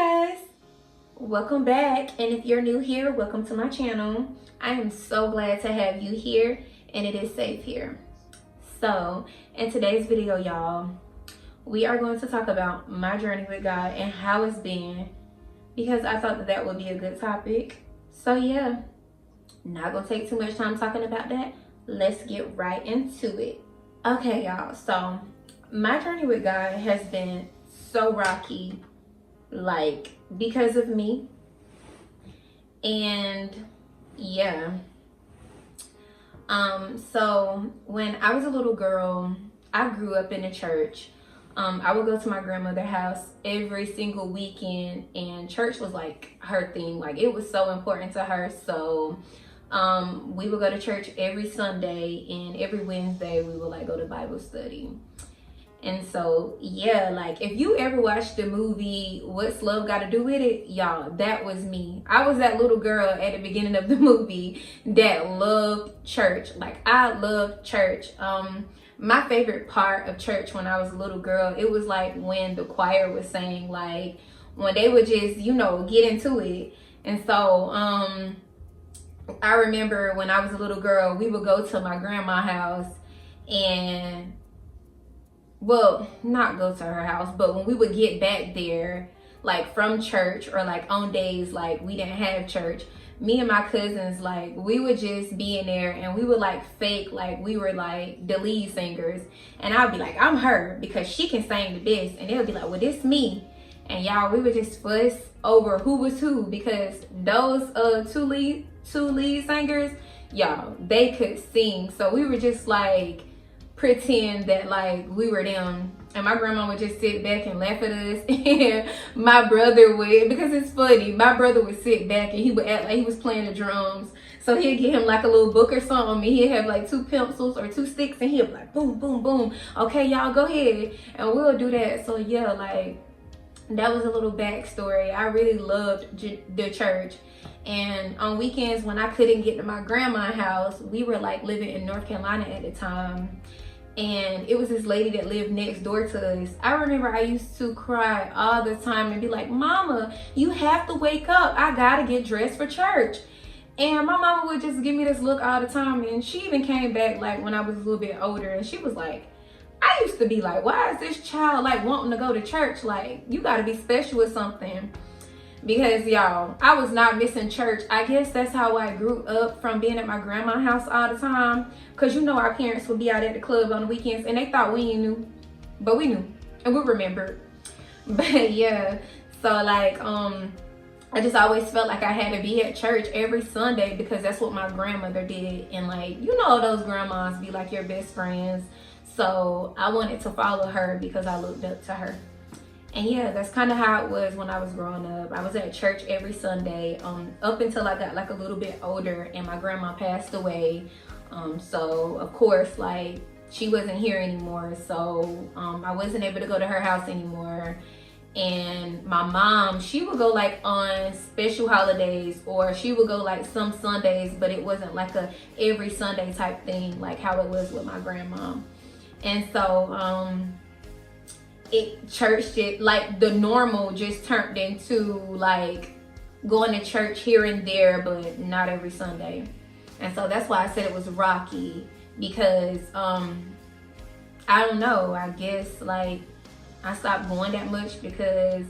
Guys, welcome back, and if you're new here, welcome to my channel. I am so glad to have you here, and it is safe here. So in today's video, y'all, we are going to talk about my journey with God and how it's been, because I thought that would be a good topic. So yeah, not gonna take too much time talking about that. Let's get right into it. Okay, y'all, so my journey with God has been so rocky, like, because of me. And yeah, so when I was a little girl, I grew up in a church. I would go to my grandmother's house every single weekend, and church was like her thing. Like, it was so important to her. So we would go to church every Sunday, and every Wednesday we would like go to Bible study. And so yeah, like, if you ever watched the movie What's Love Got to Do With It, y'all, that was me. I was that little girl at the beginning of the movie that loved church. Like, I loved church. My favorite part of church when I was a little girl, it was like when the choir was saying, like, when they would just, you know, get into it. And so I remember when I was a little girl, we would go to my grandma's house, and, well, not go to her house, but when we would get back there, like from church, or like on days like we didn't have church, me and my cousins, like, we would just be in there, and we would like fake like we were like the lead singers, and I'd be like, I'm her because she can sing the best, and they'll be like, well, this me. And y'all, we would just fuss over who was who, because those two lead singers, y'all, they could sing. So we were just like pretend that like we were them, and my grandma would just sit back and laugh at us. And my brother would, because it's funny, my brother would sit back and he would act like he was playing the drums. So he'd get him like a little book or something, and he'd have like 2 pencils or 2 sticks, and he'd be like, boom, boom, boom, okay, y'all, go ahead. And we'll do that. So yeah, like, that was a little backstory. I really loved the church. And on weekends when I couldn't get to my grandma's house, we were like living in North Carolina at the time, and it was this lady that lived next door to us. I remember I used to cry all the time and be like, Mama, you have to wake up, I gotta get dressed for church. And my mama would just give me this look all the time. And she even came back like when I was a little bit older, and she was like, I used to be like, why is this child like wanting to go to church? Like, you gotta be special with something. Because y'all, I was not missing church. I guess that's how I grew up, from being at my grandma's house all the time. Because, you know, our parents would be out at the club on the weekends, and they thought we knew, but we knew, and we remembered. But yeah, so like, I just always felt like I had to be at church every Sunday, because that's what my grandmother did. And like, you know, those grandmas be like your best friends. So I wanted to follow her because I looked up to her. And yeah, that's kind of how it was when I was growing up. I was at church every Sunday, up until I got like a little bit older and my grandma passed away. So of course, like, she wasn't here anymore. So I wasn't able to go to her house anymore. And my mom, she would go like on special holidays, or she would go like some Sundays, but it wasn't like a every Sunday type thing like how it was with my grandma. And so church did, like, the normal just turned into like going to church here and there, but not every Sunday. And so that's why I said it was rocky, because I don't know, I guess like I stopped going that much, because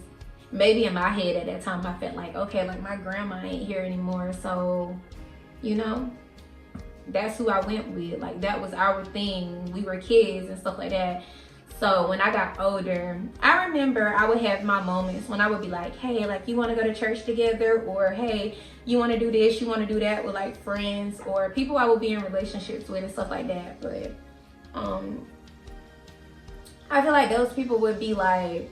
maybe in my head at that time I felt like, okay, like, my grandma ain't here anymore, so, you know, that's who I went with. Like, that was our thing. We were kids and stuff like that. So when I got older, I remember I would have my moments when I would be like, hey, like, you want to go to church together? Or hey, you want to do this, you want to do that, with like friends or people I would be in relationships with and stuff like that. But I feel like those people would be like,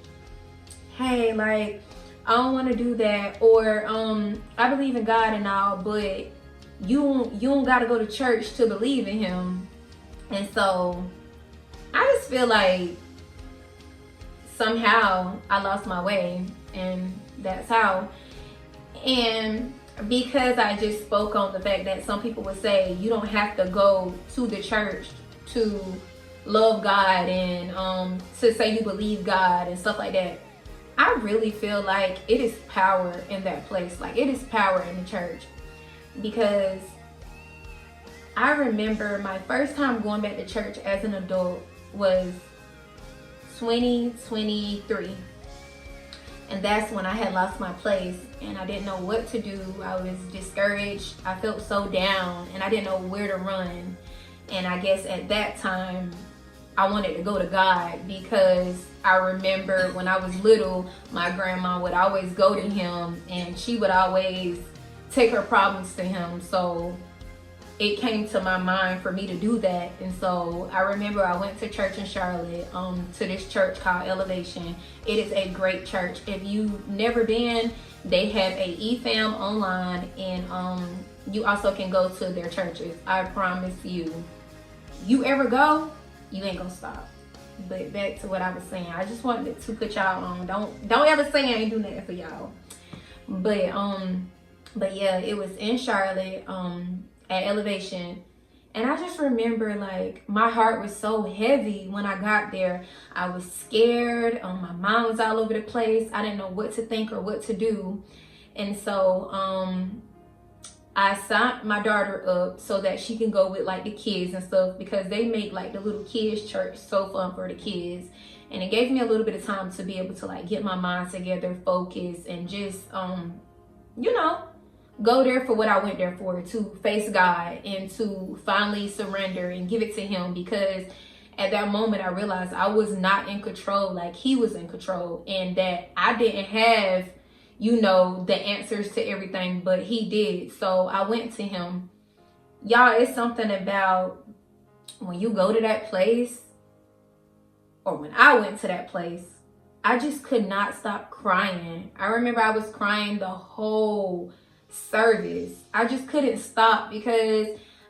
hey, like, I don't want to do that, or I believe in God and all, but you don't got to go to church to believe in him. And so I just feel like somehow I lost my way, and that's how. And because I just spoke on the fact that some people would say you don't have to go to the church to love God and to say you believe God and stuff like that, I really feel like it is power in that place. Like, it is power in the church, because I remember my first time going back to church as an adult was 2023. And that's when I had lost my place and I didn't know what to do. I was discouraged. I felt so down and I didn't know where to run. And I guess at that time, I wanted to go to God, because I remember when I was little, my grandma would always go to him and she would always take her problems to him. So it came to my mind for me to do that. And so I remember I went to church in Charlotte, to this church called Elevation. It is a great church. If you've never been, they have a eFam online, and you also can go to their churches. I promise you ever go, you ain't gonna stop. But back to what I was saying, I just wanted to put y'all on. Don't ever say I ain't do nothing for y'all. But yeah, it was in Charlotte, at Elevation. And I just remember, like, my heart was so heavy when I got there. I was scared. My mind was all over the place. I didn't know what to think or what to do. And so I signed my daughter up so that she can go with, like, the kids and stuff, because they make, like, the little kids church so fun for the kids. And it gave me a little bit of time to be able to, like, get my mind together, focus, and just you know, go there for what I went there for, to face God and to finally surrender and give it to him. Because at that moment I realized I was not in control, like he was in control, and that I didn't have, you know, the answers to everything, but he did. So I went to him. Y'all, it's something about when you go to that place, or when I went to that place, I just could not stop crying. I remember I was crying the whole service. I just couldn't stop, because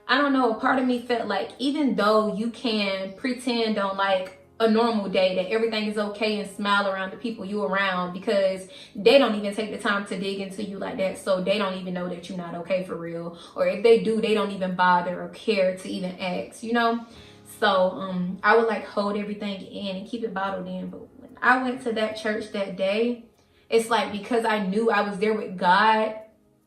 I don't know, a part of me felt like, even though you can pretend on, like, a normal day that everything is okay and smile around the people you around, because they don't even take the time to dig into you like that, so they don't even know that you're not okay for real. Or if they do, they don't even bother or care to even ask, you know. So I would, like, hold everything in and keep it bottled in. But when I went to that church that day, it's like, because I knew I was there with God,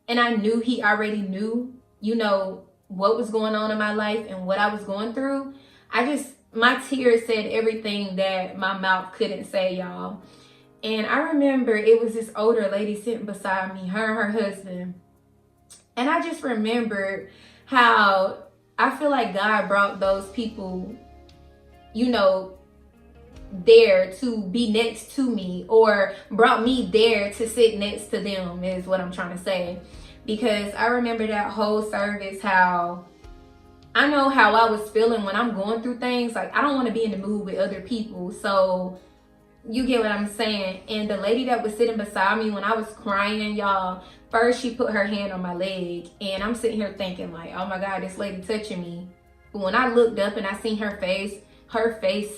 and I knew he already knew, you know, what was going on in my life and what I was going through. My tears said everything that my mouth couldn't say, y'all. And I remember it was this older lady sitting beside me, her and her husband. And I just remembered how I feel like God brought those people, you know, there to be next to me, or brought me there to sit next to them, is what I'm trying to say. Because I remember that whole service, how I know how I was feeling when I'm going through things. Like, I don't want to be in the mood with other people. So you get what I'm saying. And the lady that was sitting beside me when I was crying, y'all, first she put her hand on my leg, and I'm sitting here thinking, like, oh my God, this lady touching me. But when I looked up and I seen her face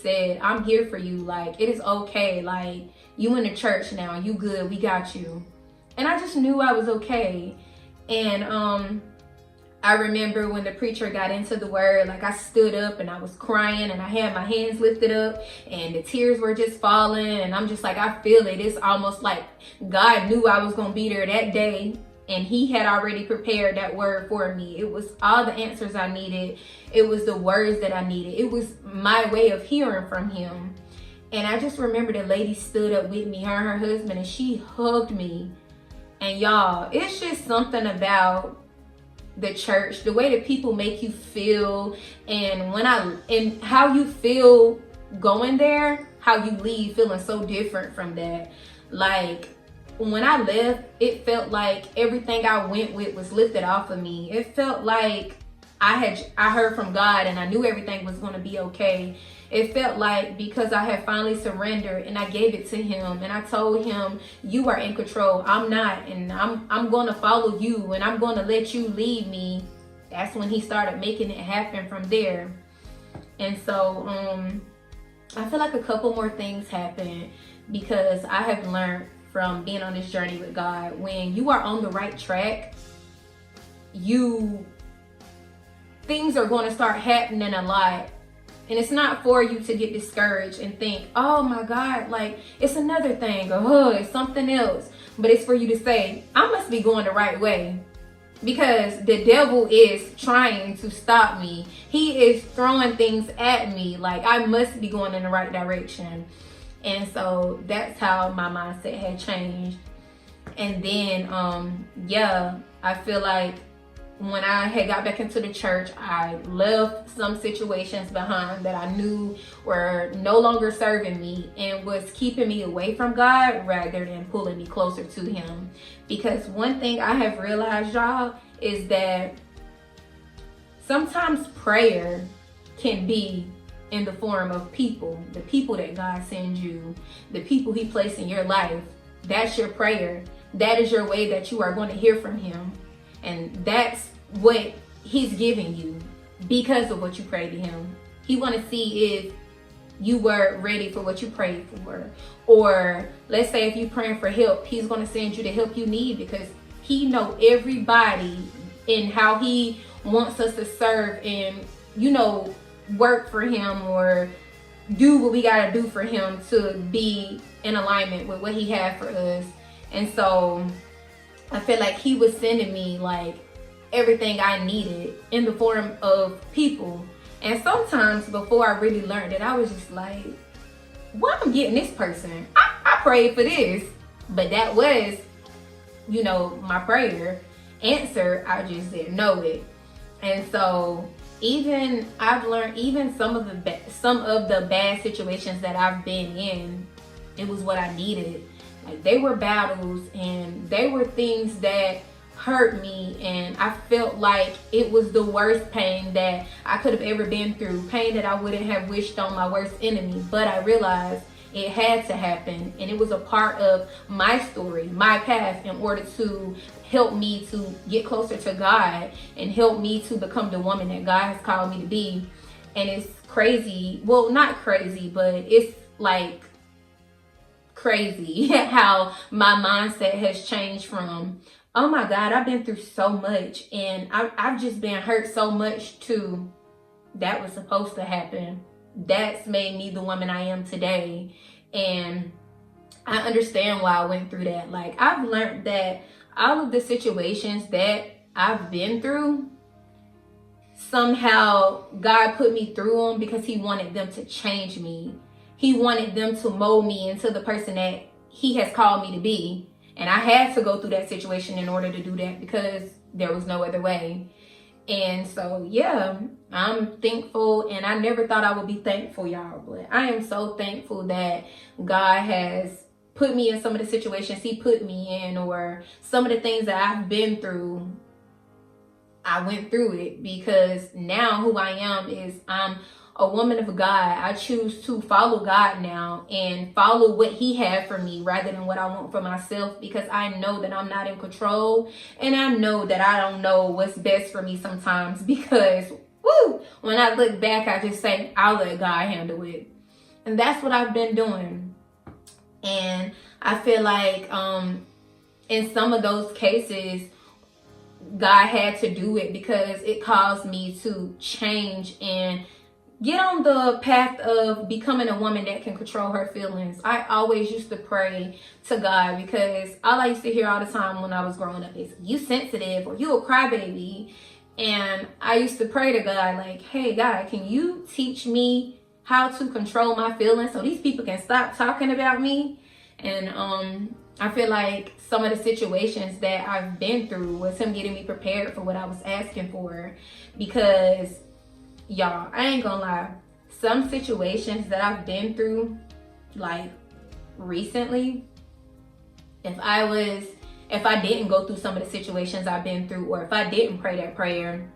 said, I'm here for you. Like, it is okay. Like, you in the church now, you good, we got you. And I just knew I was okay. And I remember when the preacher got into the word, like, I stood up and I was crying and I had my hands lifted up and the tears were just falling, and I'm just like, I feel it. It's almost like God knew I was going to be there that day, and he had already prepared that word for me. It was all the answers I needed. It was the words that I needed. It was my way of hearing from him. And I just remember the lady stood up with me, her and her husband, and she hugged me. And y'all, it's just something about the church, the way that people make you feel, and how you feel going there, how you leave feeling so different from that. Like, when I left, it felt like everything I went with was lifted off of me. It felt like I heard from God and I knew everything was going to be okay. It felt like, because I had finally surrendered and I gave it to him and I told him, you are in control, I'm not, and I'm going to follow you and I'm going to let you lead me. That's when he started making it happen from there. And so I feel like a couple more things happened, because I have learned from being on this journey with God, when you are on the right track, things are going to start happening a lot And it's not for you to get discouraged and think, oh my God, like it's another thing, or oh, it's something else. But it's for you to say, I must be going the right way, because the devil is trying to stop me. He is throwing things at me. Like I must be going in the right direction. And so that's how my mindset had changed. And then, I feel like when I had got back into the church, I left some situations behind that I knew were no longer serving me and was keeping me away from God rather than pulling me closer to Him. Because one thing I have realized, y'all, is that sometimes prayer can be in the form of people, the people that God sends you, the people He placed in your life. That's your prayer. That is your way that you are going to hear from Him. And that's what He's giving you because of what you pray to Him. He want to see if you were ready for what you prayed for. Or let's say if you're praying for help, He's going to send you the help you need, because He know everybody and how He wants us to serve and, work for Him or do what we got to do for Him to be in alignment with what He had for us. And so I feel like He was sending me like everything I needed in the form of people. And sometimes before I really learned it, I was just like, why I'm getting this person? I prayed for this. But that was, my prayer answer. I just didn't know it. And so I've learned even some of the bad situations that I've been in, it was what I needed. Like they were battles and they were things that hurt me, and I felt like it was the worst pain that I could have ever been through, pain that I wouldn't have wished on my worst enemy. But I realized it had to happen, and it was a part of my story, my path, in order to help me to get closer to God and help me to become the woman that God has called me to be. And it's crazy, well, not crazy, but it's like crazy how my mindset has changed from, oh my God, I've been through so much and I've just been hurt so much, to that was supposed to happen. That's made me the woman I am today. And I understand why I went through that. Like I've learned that all of the situations that I've been through, somehow God put me through them because He wanted them to change me. He wanted them to mold me into the person that He has called me to be. And I had to go through that situation in order to do that, because there was no other way. And so, I'm thankful, and I never thought I would be thankful, y'all, but I am so thankful that God has put me in some of the situations He put me in, or some of the things that I've been through. I went through it, because now who I am is I'm a woman of God. I choose to follow God now and follow what He had for me rather than what I want for myself, because I know that I'm not in control, and I know that I don't know what's best for me sometimes, because when I look back, I just say, I'll let God handle it. And that's what I've been doing. And I feel like in some of those cases, God had to do it because it caused me to change and get on the path of becoming a woman that can control her feelings. I always used to pray to God, because all I used to hear all the time when I was growing up is, you sensitive, or you a crybaby. And I used to pray to God like, hey God, can you teach me how to control my feelings so these people can stop talking about me? And I feel like some of the situations that I've been through was Him getting me prepared for what I was asking for. Because y'all, I ain't gonna lie, some situations that I've been through, like recently, if I didn't go through some of the situations I've been through, or if I didn't pray that prayer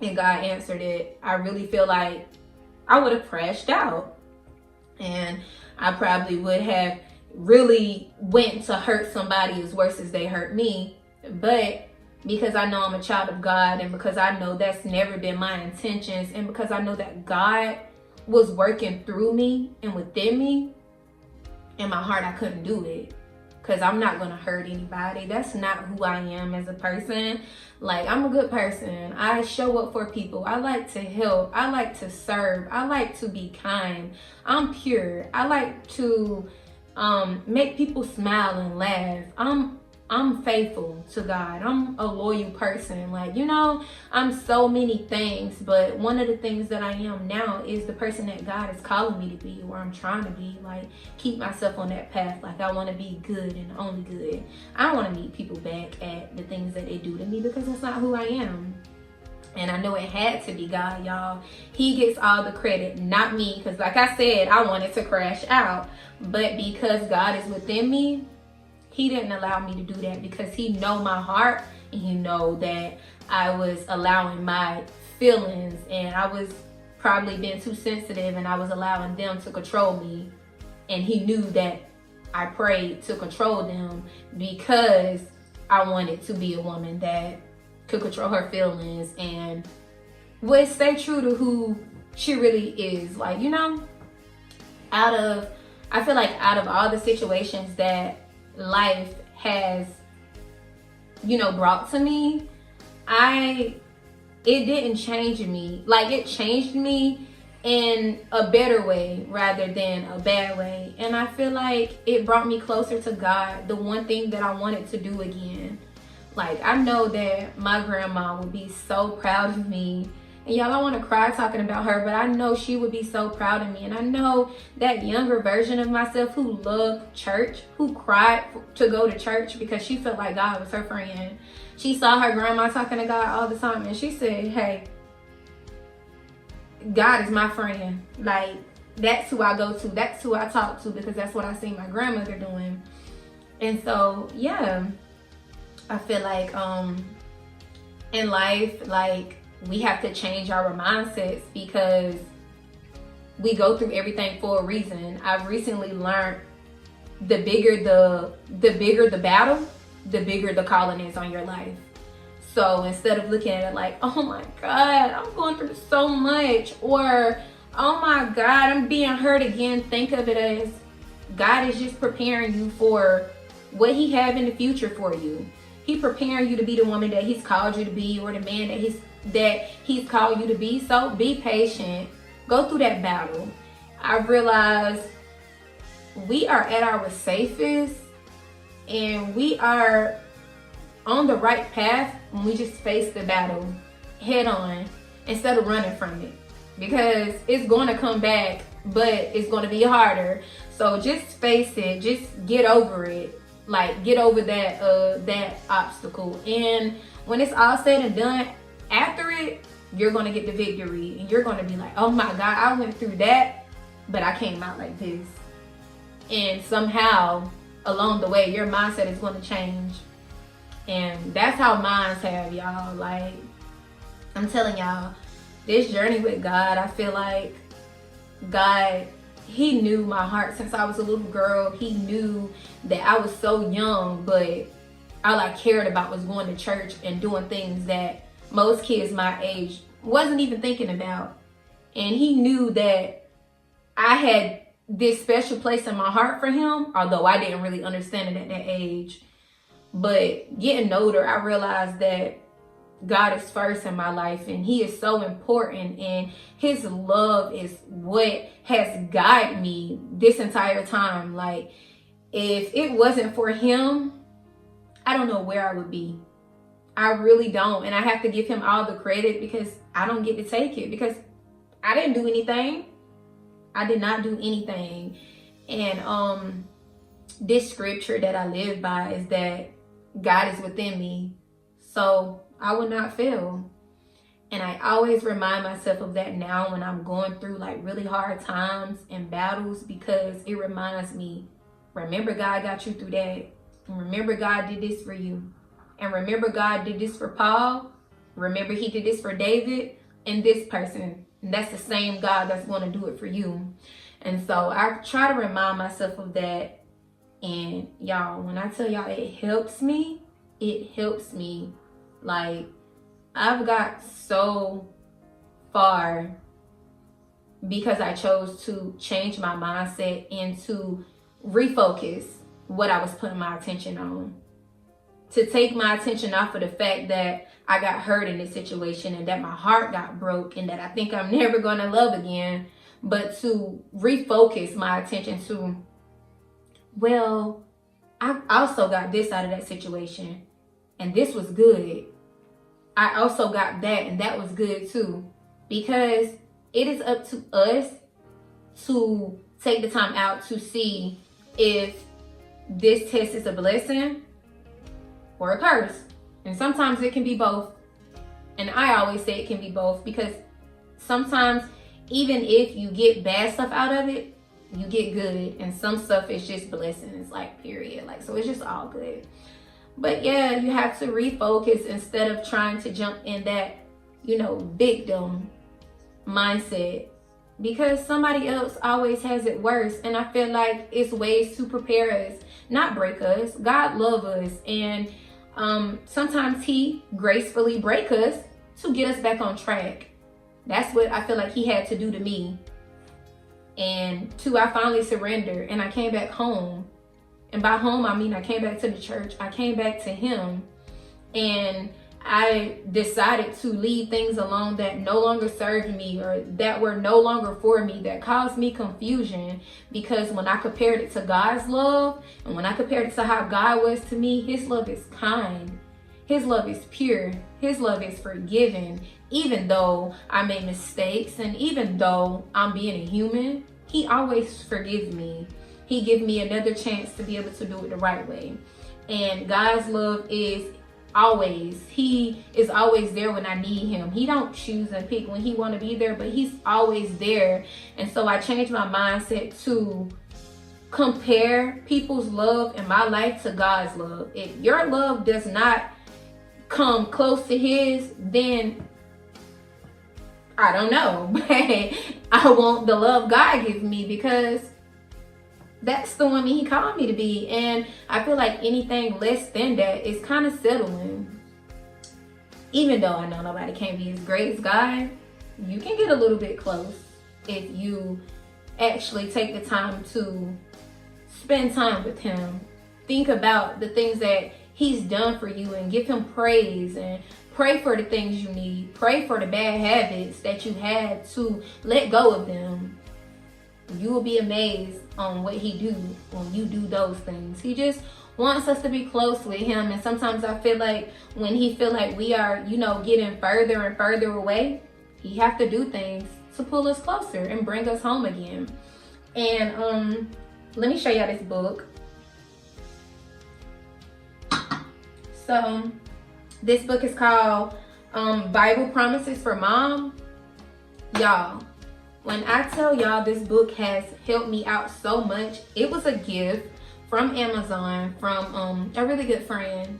and God answered it, I really feel like I would have crashed out, and I probably would have really went to hurt somebody as worse as they hurt me. But because I know I'm a child of God, and because I know that's never been my intentions, and because I know that God was working through me and within me, in my heart I couldn't do it. because I'm not going to hurt anybody. That's not who I am as a person. Like, I'm a good person. I show up for people. I like to help. I like to serve. I like to be kind. I'm pure. I like to make people smile and laugh. I'm faithful to God. I'm a loyal person. Like, you know, I'm so many things, but one of the things that I am now is the person that God is calling me to be, or I'm trying to be. Like, keep myself on that path. Like, I want to be good and only good. I don't want to meet people back at the things that they do to me, because that's not who I am. And I know it had to be God, y'all. He gets all the credit, not me. Because like I said, I wanted to crash out. But because God is within me, he didn't allow me to do that, because he know my heart, and he know that I was allowing my feelings, and I was probably being too sensitive, and I was allowing them to control me. And he knew that I prayed to control them, because I wanted to be a woman that could control her feelings and would stay true to who she really is. Like, you know, I feel like out of all the situations that life has, you know, brought to me, it didn't change me. Like, it changed me in a better way rather than a bad way. And I feel like it brought me closer to God, the one thing that I wanted to do again. Like, I know that my grandma would be so proud of me. And y'all, I want to cry talking about her, but I know she would be so proud of me. And I know that younger version of myself who loved church, who cried to go to church because she felt like God was her friend. She saw her grandma talking to God all the time, and she said, hey, God is my friend. Like, that's who I go to. That's who I talk to, because that's what I see my grandmother doing. And so, yeah, I feel like in life, like, we have to change our mindsets, because we go through everything for a reason. I've recently learned the bigger the battle, the bigger the calling is on your life. So instead of looking at it like, oh my God, I'm going through so much, or oh my God, I'm being hurt again, think of it as God is just preparing you for what he have in the future for you. He preparing you to be the woman that he's called you to be, or the man that he's called you to be. So be patient. Go through that battle. I've realized we are at our safest, and we are on the right path when we just face the battle head on instead of running from it, because it's going to come back, but it's going to be harder. So just face it. Just get over it. Like, get over that obstacle. And when it's all said and done, after it, you're going to get the victory, and you're going to be like, oh my God, I went through that, but I came out like this. And somehow along the way, your mindset is going to change. And that's how minds have, y'all. Like, I'm telling y'all, this journey with God, I feel like God, he knew my heart since I was a little girl. He knew that I was so young, but all I cared about was going to church and doing things that most kids my age wasn't even thinking about. And he knew that I had this special place in my heart for him, although I didn't really understand it at that age. But getting older, I realized that God is first in my life, and he is so important, and his love is what has guided me this entire time. Like, if it wasn't for him, I don't know where I would be. I really don't. And I have to give him all the credit, because I don't get to take it, because I didn't do anything. I did not do anything. And this scripture that I live by is that God is within me, so I will not fail. And I always remind myself of that now when I'm going through like really hard times and battles, because it reminds me, remember God got you through that. And remember God did this for you. And remember God did this for Paul. Remember he did this for David and this person. And that's the same God that's going to do it for you. And so I try to remind myself of that. And y'all, when I tell y'all it helps me. Like, I've got so far because I chose to change my mindset and to refocus. what I was putting my attention on. To take my attention off of the fact that I got hurt in this situation and that my heart got broke and that I think I'm never going to love again. But to refocus my attention to, well, I also got this out of that situation and this was good. I also got that and that was good too. Because it is up to us to take the time out to see if this test is a blessing or a curse. And sometimes it can be both. And I always say it can be both, because sometimes even if you get bad stuff out of it, you get good, and some stuff is just blessings, like, period. Like, so it's just all good. But yeah, you have to refocus instead of trying to jump in that, victim mindset, because somebody else always has it worse. And I feel like it's ways to prepare us, not break us. God loves us, and sometimes he gracefully break us to get us back on track. That's what I feel like he had to do to me. And I finally surrendered and I came back home. And by home, I mean I came back to the church. I came back to him, and I decided to leave things alone that no longer served me or that were no longer for me, that caused me confusion. Because when I compared it to God's love and when I compared it to how God was to me, his love is kind. His love is pure. His love is forgiving. Even though I made mistakes and even though I'm being a human, he always forgives me. He gives me another chance to be able to do it the right way. And God's love is he is always there when I need him. He don't choose and pick when he want to be there, but he's always there. And so I changed my mindset to compare people's love in my life to God's love. If your love does not come close to his, then I don't know, but I want the love God gives me, because that's the woman he called me to be. And I feel like anything less than that is kind of settling. Even though I know nobody can be as great as God, you can get a little bit close if you actually take the time to spend time with him. Think about the things that he's done for you and give him praise, and pray for the things you need. Pray for the bad habits that you had to let go of them. You will be amazed on what he do when you do those things. He just wants us to be close with him. And sometimes I feel like when he feel like we are, getting further and further away, he have to do things to pull us closer and bring us home again. And let me show y'all this book. So this book is called Bible Promises for Mom. Y'all, when I tell y'all this book has helped me out so much, it was a gift from Amazon from a really good friend,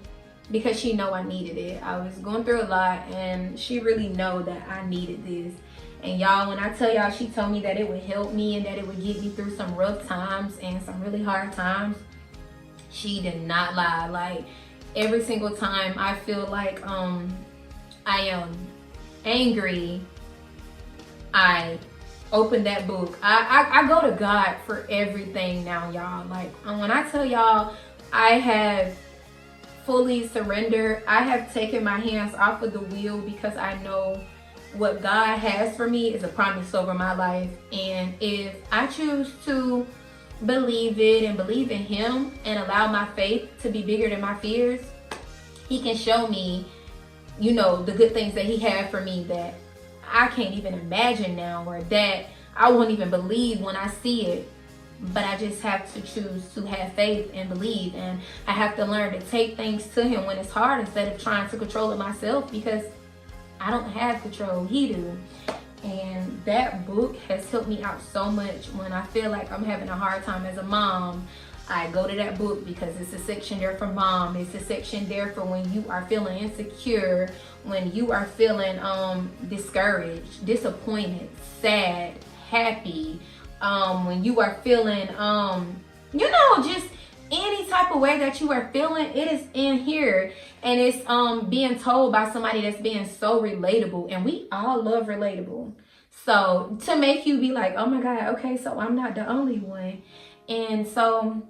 because she know I needed it. I was going through a lot and she really know that I needed this. And y'all, when I tell y'all she told me that it would help me and that it would get me through some rough times and some really hard times, she did not lie. Like, every single time I feel like I am angry, I open that book. I go to God for everything now, y'all. Like, when I tell y'all I have fully surrendered, I have taken my hands off of the wheel, because I know what God has for me is a promise over my life. And if I choose to believe it and believe in him and allow my faith to be bigger than my fears, he can show me, the good things that he had for me that I can't even imagine now, or that I won't even believe when I see it. But I just have to choose to have faith and believe, and I have to learn to take things to him when it's hard instead of trying to control it myself, because I don't have control, he do. And that book has helped me out so much. When I feel like I'm having a hard time as a mom, I go to that book, because it's a section there for mom. It's a section there for when you are feeling insecure, when you are feeling discouraged, disappointed, sad, happy, when you are feeling just any type of way that you are feeling, it is in here. And it's being told by somebody that's being so relatable, and we all love relatable. So to make you be like, oh my God, okay, so I'm not the only one. And so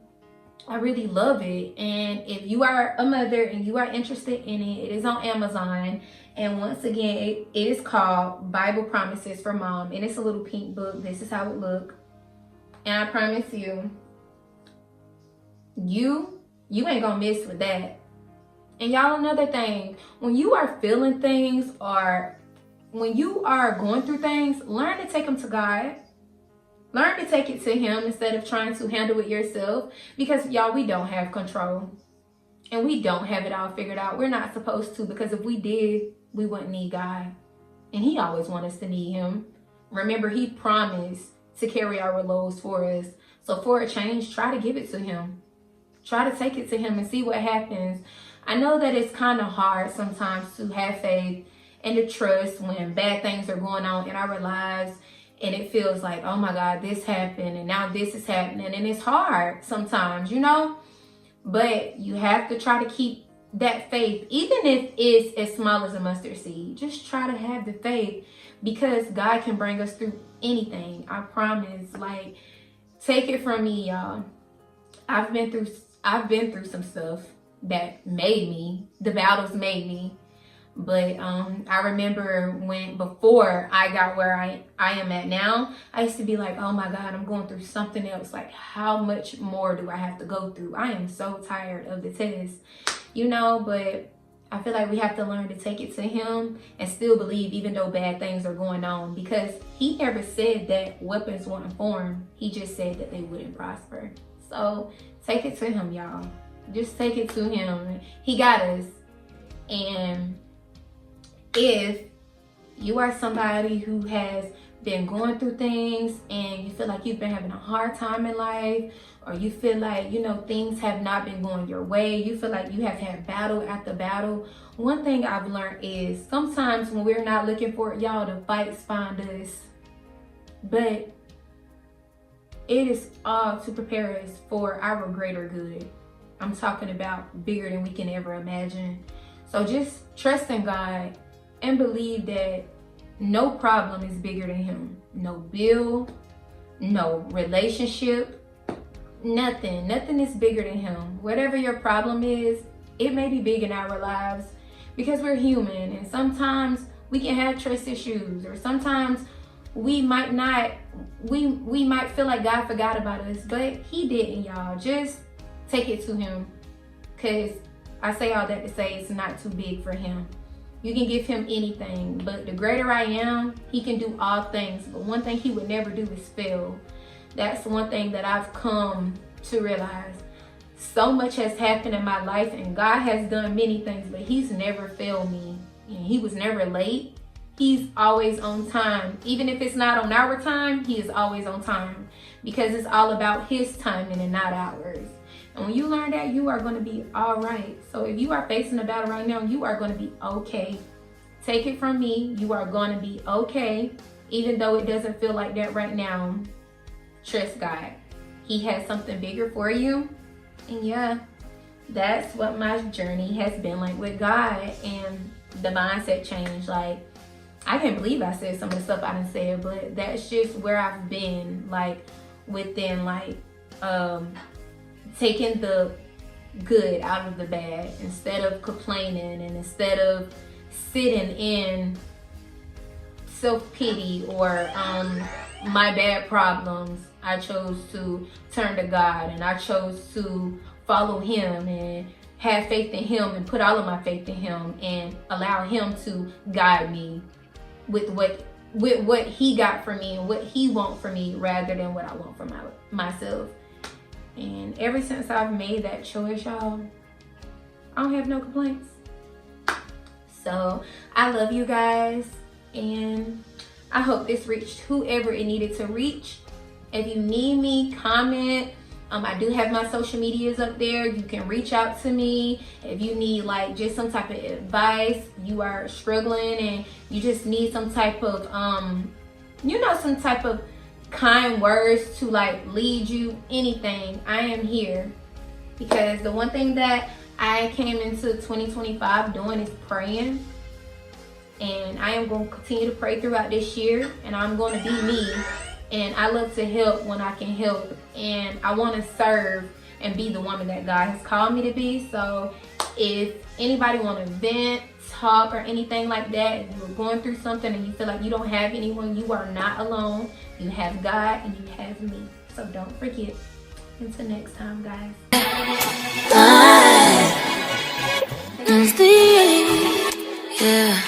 I really love it. And if you are a mother and you are interested in it, it is on Amazon. And once again, it is called Bible Promises for Mom. And it's a little pink book. This is how it looks. And I promise you, you ain't gonna miss with that. And y'all, another thing, when you are feeling things or when you are going through things, learn to take them to God. Learn to take it to him instead of trying to handle it yourself. Because y'all, we don't have control. And we don't have it all figured out. We're not supposed to, because if we did, we wouldn't need God. And he always wants us to need him. Remember, he promised to carry our loads for us. So for a change, try to give it to him. Try to take it to him and see what happens. I know that it's kind of hard sometimes to have faith and to trust when bad things are going on in our lives. And it feels like, oh my God, this happened and now this is happening. And it's hard sometimes, you know. But you have to try to keep that faith, even if it's as small as a mustard seed. Just try to have the faith, because God can bring us through anything. I promise. Like, take it from me, y'all. I've been through some stuff that made me. The battles made me. But I remember before I got where I am at now, I used to be like, oh my God, I'm going through something else. Like, how much more do I have to go through? I am so tired of the test, you know. But I feel like we have to learn to take it to him and still believe, even though bad things are going on, because he never said that weapons weren't formed. He just said that they wouldn't prosper. So take it to him, y'all. Just take it to him. He got us. And if you are somebody who has been going through things and you feel like you've been having a hard time in life, or you feel like, you know, things have not been going your way, you feel like you have had battle after battle, one thing I've learned is sometimes when we're not looking for it, y'all, the fights find us. But it is all to prepare us for our greater good. I'm talking about bigger than we can ever imagine. So just trust in God and believe that no problem is bigger than him. No bill, no relationship, nothing is bigger than him. Whatever your problem is, it may be big in our lives because we're human, and sometimes we can have trust issues, or sometimes we might not, we might feel like God forgot about us, but he didn't, y'all. Just take it to him, because I say all that to say it's not too big for him. You can give him anything, but the greater I am, he can do all things. But one thing he would never do is fail. That's one thing that I've come to realize. So much has happened in my life, and God has done many things, but he's never failed me. And he was never late. He's always on time. Even if it's not on our time, he is always on time, because it's all about his timing and not ours. And when you learn that, you are going to be all right. So if you are facing a battle right now, you are going to be okay. Take it from me. You are going to be okay. Even though it doesn't feel like that right now, trust God. He has something bigger for you. And yeah, that's what my journey has been like with God and the mindset change. Like, I can't believe I said some of the stuff I didn't say, but that's just where I've been, like, within, like, taking the good out of the bad, instead of complaining and instead of sitting in self-pity or my bad problems. I chose to turn to God, and I chose to follow him and have faith in him and put all of my faith in him and allow him to guide me with what he got for me and what he wants for me, rather than what I want for myself. And ever since I've made that choice, y'all, I don't have no complaints. So I love you guys, and I hope this reached whoever it needed to reach. If you need me, comment. I do have my social medias up there. You can reach out to me if you need, like, just some type of advice. You are struggling and you just need some type of some type of kind words to, like, lead you, anything. I am here, because the one thing that I came into 2025 doing is praying, and I am going to continue to pray throughout this year, and I'm going to be me. And I love to help when I can help, and I want to serve and be the woman that God has called me to be. So if anybody want to vent, talk, or anything like that, if you're going through something and you feel like you don't have anyone, you are not alone. You have God and you have me. So don't forget. Until next time, guys. Yeah.